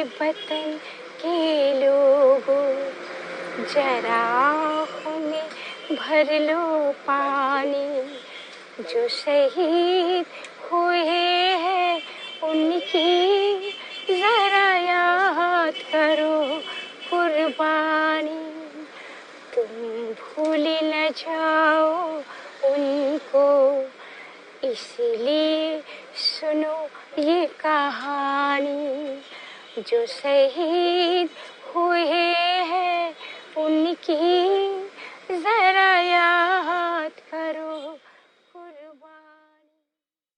वतन के लोगों, जरा आँखों में भर लो पानी। जो शहीद हुए हैं उनकी जरा याद करो कुर्बानी। तुम भूल न जाओ उनको, इसलिए सुनो ये कहानी। जो शहीद हुए हैं उनकी जरा